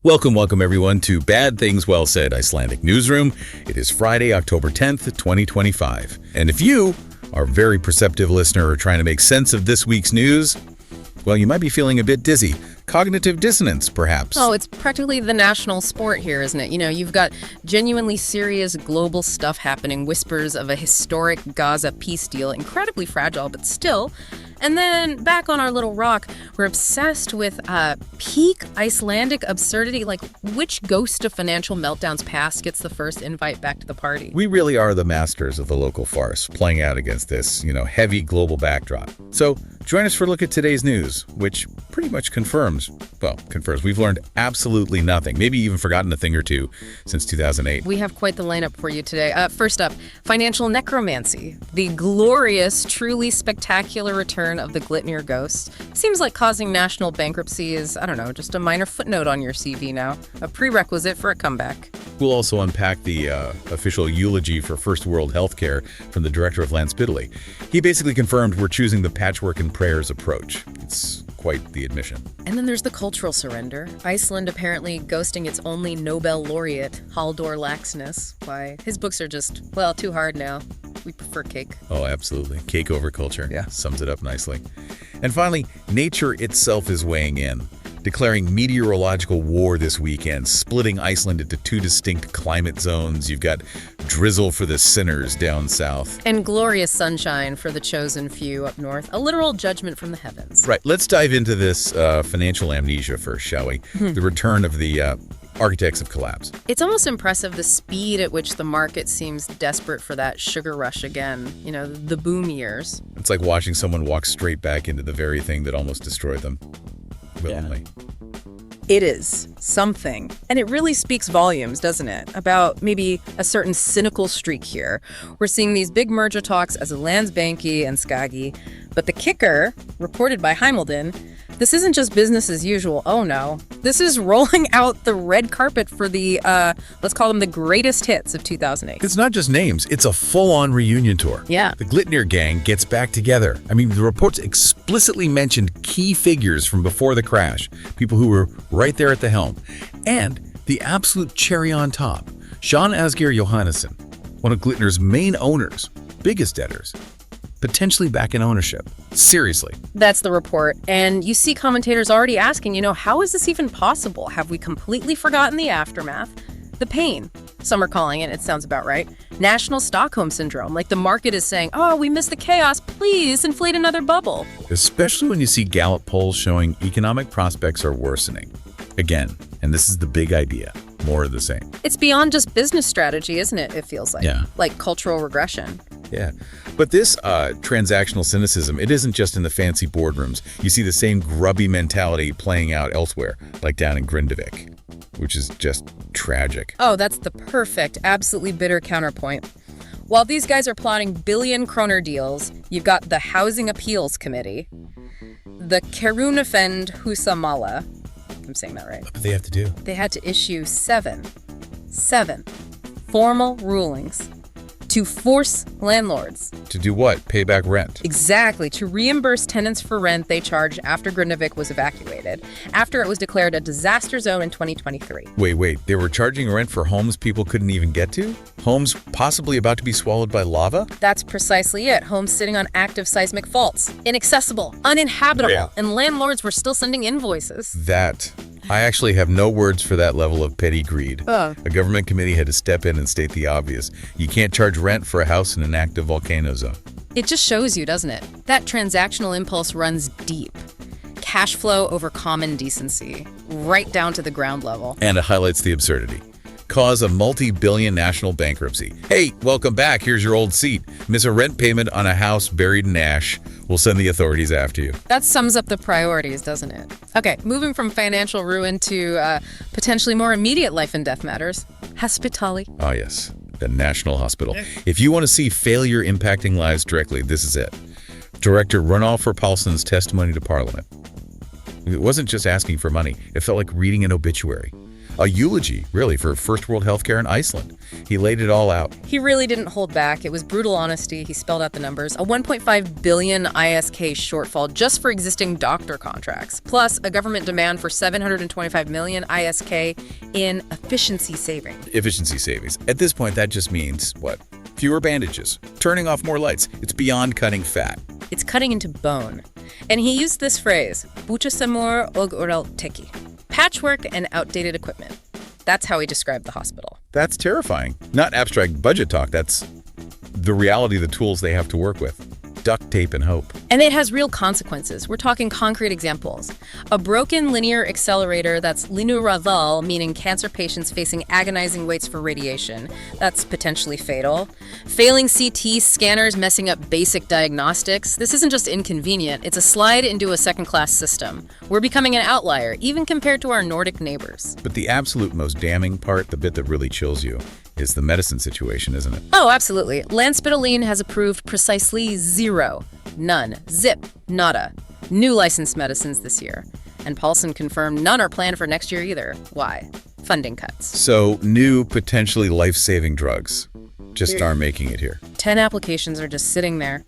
Welcome everyone to Bad Things Well Said Icelandic Newsroom. It is Friday, October 10th, 2025. And if you, our very perceptive listener, are trying to make sense of this week's news, well, you might be feeling a bit dizzy. Cognitive dissonance, perhaps. Oh, it's practically the national sport here, isn't it? You know, you've got genuinely serious global stuff happening, whispers of a historic Gaza peace deal, incredibly fragile, but still. And then back on our little rock, we're obsessed with peak Icelandic absurdity, like which ghost of financial meltdowns past gets the first invite back to the party. We really are the masters of the local farce, playing out against this, heavy global backdrop. So join us for a look at today's news, which pretty much confirms we've learned absolutely nothing, maybe even forgotten a thing or two since 2008. We have quite the lineup for you today. First up, financial necromancy, the glorious, truly spectacular return of the Glitnir ghost. Seems like causing national bankruptcy is, just a minor footnote on your CV now, a prerequisite for a comeback. We'll also unpack the official eulogy for first world healthcare from the director of Landspitali. He basically confirmed we're choosing the patchwork and prayers approach. It's quite the admission. And then there's the cultural surrender. Iceland apparently ghosting its only Nobel laureate, Halldór Laxness. Why, his books are just, too hard now. We prefer cake. Oh, absolutely. Cake over culture. Yeah, sums it up nicely. And finally, nature itself is weighing in, declaring meteorological war this weekend, splitting Iceland into two distinct climate zones. You've got drizzle for the sinners down south. And glorious sunshine for the chosen few up north. A literal judgment from the heavens. Right. Let's dive into this financial amnesia first, shall we? The return of the architects of collapse. It's almost impressive the speed at which the market seems desperate for that sugar rush again, the boom years. It's like watching someone walk straight back into the very thing that almost destroyed them. Willingly. It is something. And it really speaks volumes, doesn't it? About maybe a certain cynical streak here. We're seeing these big merger talks as Íslandsbanki and Skagi. But the kicker, reported by Heimelden, this isn't just business as usual. Oh no. This is rolling out the red carpet for the, let's call them the greatest hits of 2008. It's not just names, it's a full-on reunion tour. Yeah. The Glitnir gang gets back together. The reports explicitly mentioned key figures from before the crash, people who were right there at the helm. And the absolute cherry on top, Sean Asgeir Johannesson, one of Glitnir's main owners, biggest debtors, potentially back in ownership. Seriously. That's the report. And you see commentators already asking, how is this even possible? Have we completely forgotten the aftermath? The pain, some are calling it sounds about right, National Stockholm Syndrome. Like the market is saying, oh, we missed the chaos, please inflate another bubble. Especially when you see Gallup polls showing economic prospects are worsening. Again, and this is the big idea, more of the same. It's beyond just business strategy, isn't it? It feels like. Yeah. Like cultural regression. Yeah. But this transactional cynicism, it isn't just in the fancy boardrooms. You see the same grubby mentality playing out elsewhere, like down in Grindavik, which is just tragic. Oh, that's the perfect, absolutely bitter counterpoint. While these guys are plotting billion-kroner deals, you've got the Housing Appeals Committee, the Kerunafend Husamala. I'm saying that right. What do they have to do? They had to issue seven formal rulings to force landlords. To do what? Pay back rent. Exactly, to reimburse tenants for rent they charged after Grindavik was evacuated, after it was declared a disaster zone in 2023. Wait, they were charging rent for homes people couldn't even get to? Homes possibly about to be swallowed by lava? That's precisely it. Homes sitting on active seismic faults. Inaccessible, uninhabitable, Yeah. And landlords were still sending invoices. I actually have no words for that level of petty greed. Oh. A government committee had to step in and state the obvious. You can't charge rent for a house in an active volcano zone. It just shows you, doesn't it? That transactional impulse runs deep. Cash flow over common decency, right down to the ground level. And it highlights the absurdity. Cause a multi-billion national bankruptcy. Hey, welcome back. Here's your old seat. Miss a rent payment on a house buried in ash. We'll send the authorities after you. That sums up the priorities, doesn't it? Okay, moving from financial ruin to potentially more immediate life and death matters. Hospitali. Ah, yes. The National Hospital. If you want to see failure impacting lives directly, this is it. Director Runolfur Paulsson's testimony to Parliament. It wasn't just asking for money. It felt like reading an obituary. A eulogy, really, for first world healthcare in Iceland. He laid it all out. He really didn't hold back. It was brutal honesty. He spelled out the numbers. A 1.5 billion ISK shortfall just for existing doctor contracts, plus a government demand for 725 million ISK in efficiency savings. Efficiency savings. At this point, that just means, what? Fewer bandages, turning off more lights. It's beyond cutting fat. It's cutting into bone. And he used this phrase, "Buchasamur og oral teki," patchwork and outdated equipment. That's how he described the hospital. That's terrifying. Not abstract budget talk. That's the reality of the tools they have to work with. Duct tape and hope. And it has real consequences. We're talking concrete examples. A broken linear accelerator that's linuraval, meaning cancer patients facing agonizing waits for radiation. That's potentially fatal. Failing CT scanners messing up basic diagnostics. This isn't just inconvenient, it's a slide into a second-class system. We're becoming an outlier, even compared to our Nordic neighbors. But the absolute most damning part, the bit that really chills you, is the medicine situation, isn't it? Oh, absolutely. Landspitaline has approved precisely 0. None. Zip. Nada. New licensed medicines this year. And Paulson confirmed none are planned for next year either. Why? Funding cuts. So, new, potentially life-saving drugs just aren't making it here. 10 applications are just sitting there,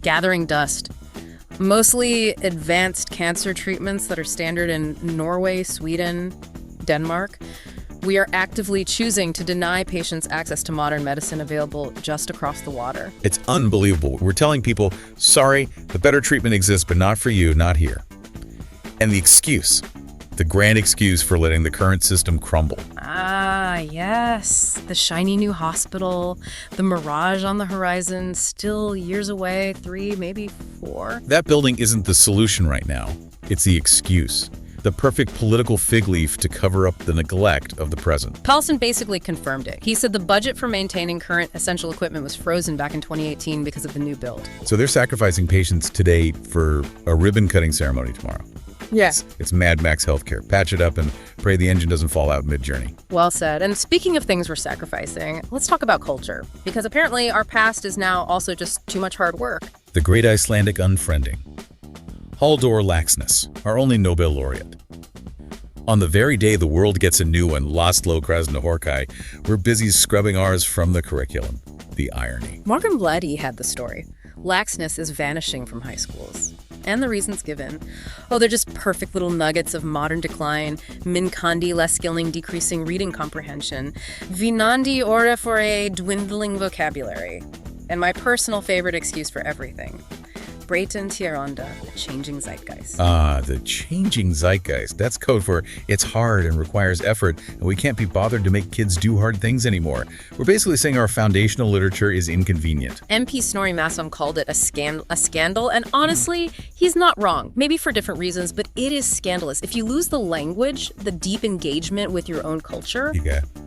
gathering dust. Mostly advanced cancer treatments that are standard in Norway, Sweden, Denmark. We are actively choosing to deny patients access to modern medicine available just across the water. It's unbelievable. We're telling people, sorry, the better treatment exists, but not for you, not here. And the excuse, the grand excuse for letting the current system crumble. Ah, yes. The shiny new hospital, the mirage on the horizon, still years away, 3, maybe 4. That building isn't the solution right now. It's the excuse. The perfect political fig leaf to cover up the neglect of the present. Paulson basically confirmed it. He said the budget for maintaining current essential equipment was frozen back in 2018 because of the new build. So they're sacrificing patients today for a ribbon-cutting ceremony tomorrow. Yes. It's Mad Max healthcare. Patch it up and pray the engine doesn't fall out mid-journey. Well said. And speaking of things we're sacrificing, let's talk about culture. Because apparently our past is now also just too much hard work. The great Icelandic unfriending. Halldór Laxness, our only Nobel laureate. On the very day the world gets a new one, Laszlo Krasnohorkai, we're busy scrubbing ours from the curriculum. The irony. Morgan Blatty had the story. Laxness is vanishing from high schools. And the reasons given. Oh, they're just perfect little nuggets of modern decline, minkandi less skilling, decreasing reading comprehension, vinandi ora for a dwindling vocabulary. And my personal favorite excuse for everything. Brayton Tieronda, the changing zeitgeist. Ah, the changing zeitgeist. That's code for it's hard and requires effort, and we can't be bothered to make kids do hard things anymore. We're basically saying our foundational literature is inconvenient. MP Snorri Masson called it a scandal, and honestly, he's not wrong. Maybe for different reasons, but it is scandalous. If you lose the language, the deep engagement with your own culture,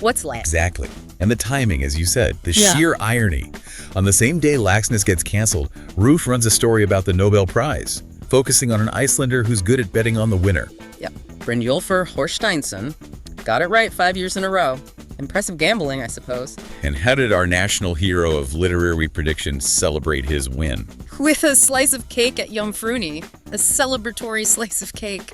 what's left? Exactly. And the timing, as you said, the sheer irony. On the same day Laxness gets canceled, Ruth runs a story about the Nobel Prize, focusing on an Icelander who's good at betting on the winner. Yep. Brynjolfur Thorsteinsson got it right 5 years in a row. Impressive gambling, I suppose. And how did our national hero of literary predictions celebrate his win? With a slice of cake at Jomfruni. A celebratory slice of cake.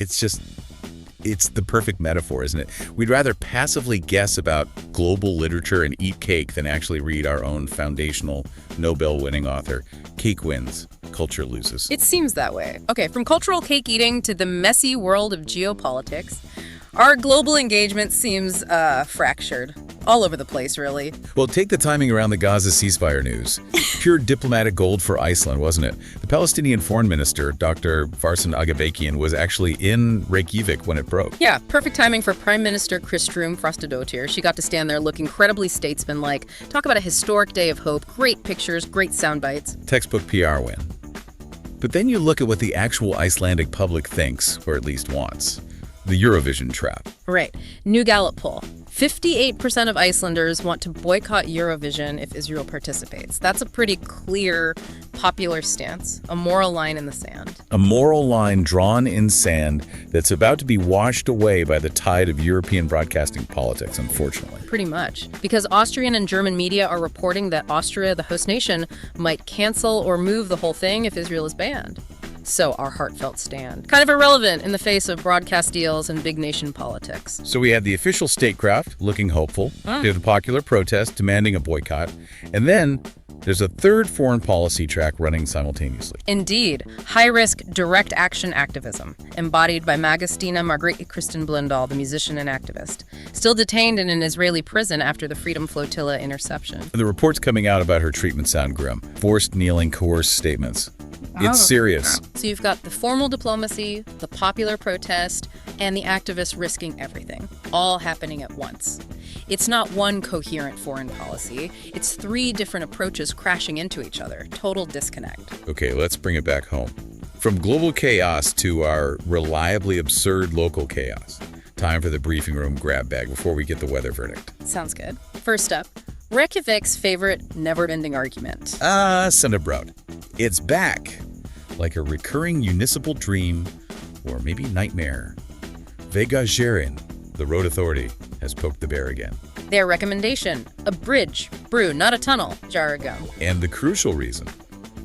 It's the perfect metaphor, isn't it? We'd rather passively guess about global literature and eat cake than actually read our own foundational Nobel-winning author. Cake wins, culture loses. It seems that way. Okay, from cultural cake eating to the messy world of geopolitics, our global engagement seems fractured. All over the place, really. Well, take the timing around the Gaza ceasefire news. Pure diplomatic gold for Iceland, wasn't it? The Palestinian foreign minister, Dr. Farsan Agabekian, was actually in Reykjavik when it broke. Yeah, perfect timing for Prime Minister Kristrún Frostadóttir. She got to stand there look incredibly statesman-like. Talk about a historic day of hope. Great pictures, great sound bites. Textbook PR win. But then you look at what the actual Icelandic public thinks, or at least wants. The Eurovision trap. Right. New Gallup poll. 58% of Icelanders want to boycott Eurovision if Israel participates. That's a pretty clear, popular stance, a moral line in the sand. A moral line drawn in sand that's about to be washed away by the tide of European broadcasting politics, unfortunately. Pretty much. Because Austrian and German media are reporting that Austria, the host nation, might cancel or move the whole thing if Israel is banned. So our heartfelt stand. Kind of irrelevant in the face of broadcast deals and big nation politics. So we had the official statecraft looking hopeful, we have the popular protest demanding a boycott, and then there's a third foreign policy track running simultaneously. Indeed, high-risk, direct action activism, embodied by Magustina Margrethe Kristen Blundell, the musician and activist, still detained in an Israeli prison after the Freedom Flotilla interception. The reports coming out about her treatment sound grim. Forced kneeling, coerced statements. It's serious. So you've got the formal diplomacy, the popular protest, and the activists risking everything, all happening at once. It's not one coherent foreign policy. It's three different approaches crashing into each other. Total disconnect. Okay, let's bring it back home. From global chaos to our reliably absurd local chaos. Time for the briefing room grab bag before we get the weather verdict. Sounds good. First up, Reykjavik's favorite never-ending argument. Sundabraut. It's back. Like a recurring municipal dream, or maybe nightmare. Vegagerin, the road authority, has poked the bear again. Their recommendation, a bridge, brew, not a tunnel, jargon. And the crucial reason,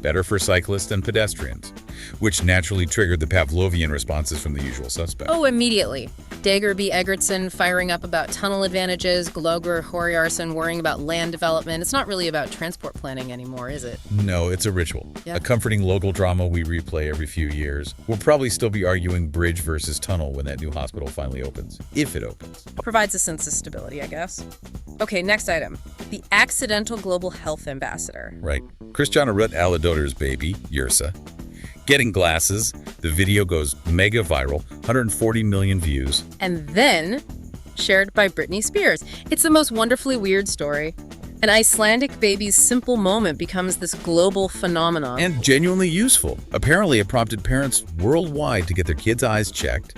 better for cyclists and pedestrians, which naturally triggered the Pavlovian responses from the usual suspects. Oh, immediately. Dager B. Eggertson firing up about tunnel advantages, Gloger Horiarson worrying about land development. It's not really about transport planning anymore, is it? No, it's a ritual. Yeah. A comforting local drama we replay every few years. We'll probably still be arguing bridge versus tunnel when that new hospital finally opens. If it opens. Provides a sense of stability, I guess. Okay, next item. The accidental global health ambassador. Right. Christiana Rutt Aladotter's baby, Yrsa. Getting glasses. The video goes mega viral, 140 million views. And then shared by Britney Spears. It's the most wonderfully weird story. An Icelandic baby's simple moment becomes this global phenomenon. And genuinely useful. Apparently, it prompted parents worldwide to get their kids' eyes checked.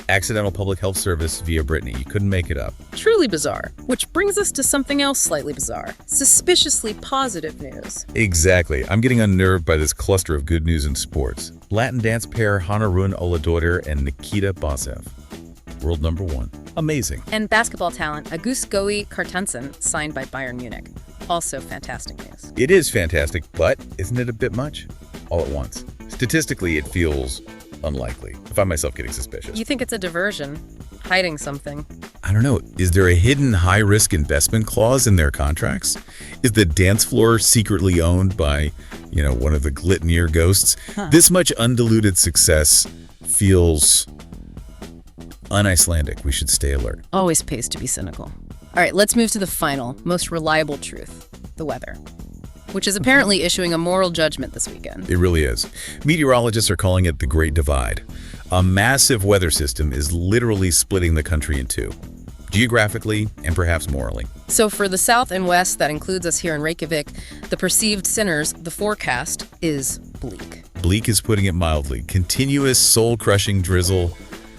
Accidental public health service via Britney. You couldn't make it up. Truly bizarre. Which brings us to something else slightly bizarre. Suspiciously positive news. Exactly. I'm getting unnerved by this cluster of good news in sports. Latin dance pair Hanarun Oladottir and Nikita Basev. World number one. Amazing. And basketball talent August Goey Cartensen signed by Bayern Munich. Also fantastic news. It is fantastic, but isn't it a bit much? All at once. Statistically, it feels unlikely. I find myself getting suspicious. You think it's a diversion? Hiding something? I don't know. Is there a hidden high-risk investment clause in their contracts? Is the dance floor secretly owned by, one of the Glitnir ghosts? This much undiluted success feels un-Icelandic. We should stay alert. Always pays to be cynical. All right, let's move to the final, most reliable truth, the weather, which is apparently issuing a moral judgment this weekend. It really is. Meteorologists are calling it the Great Divide. A massive weather system is literally splitting the country in two, geographically and perhaps morally. So for the south and west, that includes us here in Reykjavik, the perceived sinners, the forecast is bleak. Bleak is putting it mildly. Continuous soul-crushing drizzle.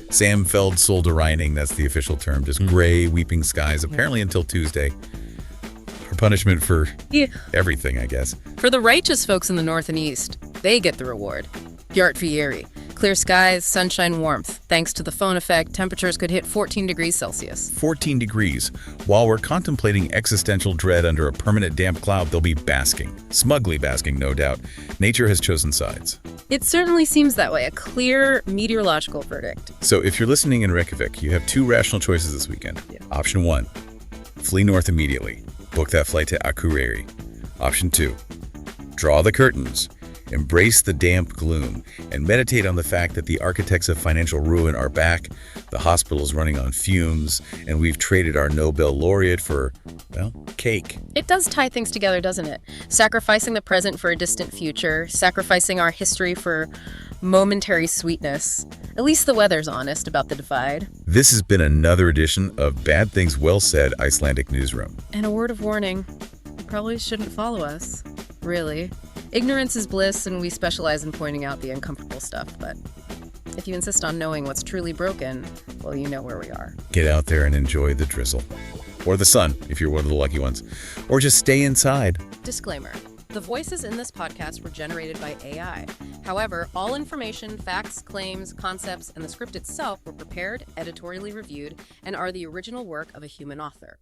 Sam Feld Soldereining, that's the official term. Just gray, weeping skies, apparently until Tuesday. For punishment for everything, I guess. For the righteous folks in the north and east, they get the reward. Bjart Fieri. Clear skies, sunshine, warmth. Thanks to the phone effect, temperatures could hit 14 degrees Celsius. 14 degrees. While we're contemplating existential dread under a permanent damp cloud, they'll be basking. Smugly basking, no doubt. Nature has chosen sides. It certainly seems that way, a clear meteorological verdict. So if you're listening in Reykjavik, you have two rational choices this weekend. Option 1, flee north immediately. Book that flight to Akureyri. Option 2, draw the curtains. Embrace the damp gloom and meditate on the fact that the architects of financial ruin are back, the hospital's running on fumes, and we've traded our Nobel laureate for, cake. It does tie things together, doesn't it? Sacrificing the present for a distant future, sacrificing our history for momentary sweetness. At least the weather's honest about the divide. This has been another edition of Bad Things Well Said Icelandic Newsroom. And a word of warning, you probably shouldn't follow us, really. Ignorance is bliss, and we specialize in pointing out the uncomfortable stuff, but if you insist on knowing what's truly broken, well, you know where we are. Get out there and enjoy the drizzle. Or the sun, if you're one of the lucky ones. Or just stay inside. Disclaimer. The voices in this podcast were generated by AI. However, all information, facts, claims, concepts, and the script itself were prepared, editorially reviewed, and are the original work of a human author.